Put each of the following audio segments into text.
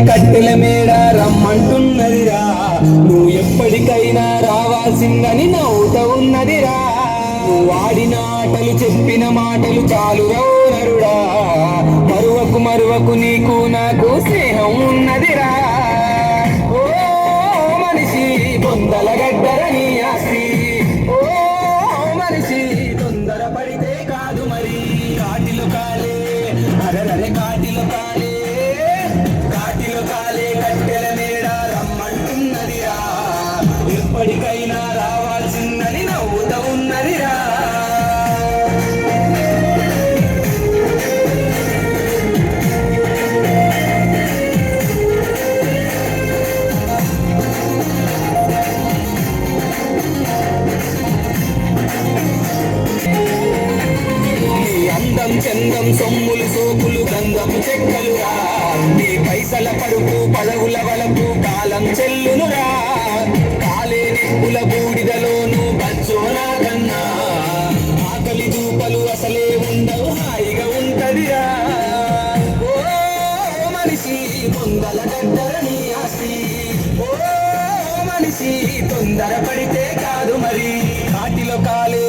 కట్టెల మేడ రమ్మంటున్నదిరా, నువ్వు ఎప్పటికైనా రావాల్సిందని నవ్వుతా ఉన్నదిరా. నువ్వు ఆడిన ఆటలు చెప్పిన మాటలు చాలు నరుడా, మరువకు మరువకు నీకు నాకు స్నేహం ఉన్నదిరా. ఓ మనిషి బొందల గడ్డర నీ ఆస్తి, ఓ మనిషి తొందర పడితే కాదు మరి. కాటిలో కాలే అరరే కాటిలో కాలే, కాటిలో కాలే కట్టెల మేడ రమ్మంటున్నదిరా, ఎప్పటికైనా రావాల్సిందని నవ్వుతా ఉన్నదిరా. చందం సొమ్ములు సోపులు గంధము చెక్కలురా, నీ పైసల పరుపు పదవుల వలపు కాలం చెల్లునురా. కాలే నిప్పుల బూడిదలోను బచ్చోనా కన్నా, ఆకలి దూపలు అసలే ఉండవు హాయిగా ఉంటదిరా. ఓ మనిషి బొందల గడ్డర నీ ఆస్తి, ఓ మనిషి తొందర పడితే కాదు మరి. కాటిలో కాలే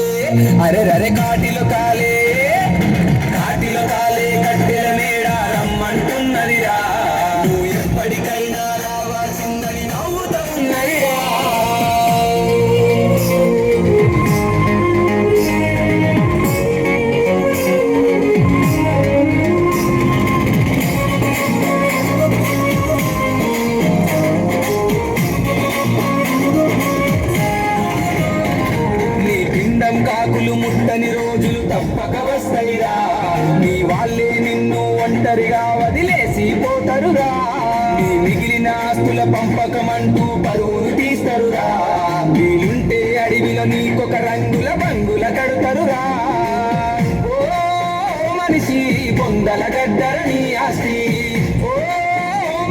అరెరరే కాటిలో కాలే, కాటిలో కాలే కట్టెల మేడ రమ్మంటున్నదిరా, నువ్వు ఎప్పటికైనా రావాల్సిందని నవ్వుతా ఉన్నదిరా. నీ పిండం కాకులు ముట్టని రోజులు తప్పక వస్తాయిరా, నీ వాళ్ళే నిన్ను ఒంటరిగా వదిలేసి పోతరురా. నీ మిగిలిన ఆస్తుల పంపకమంటూ పరువును తీస్తరురా, వీలుంటే అడవిలో నీకొక రంగుల బంగుల కడతరురా. ఓ మనిషి బొందల గడ్డర నీ ఆస్తి, ఓ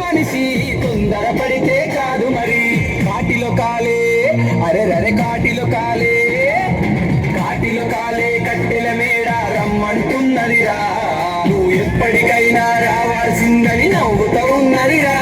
మనిషి తొందర పడితే కాదు మరి. కాటిలో కాలే అరెరరే కాటిలో కాలే, కాటిలో కాలే కట్టెల మేడ రమ్మంటున్నదిరా, నువ్వు ఎప్పటికైనా రావాల్సిందని నవ్వుతా ఉన్నదిరా.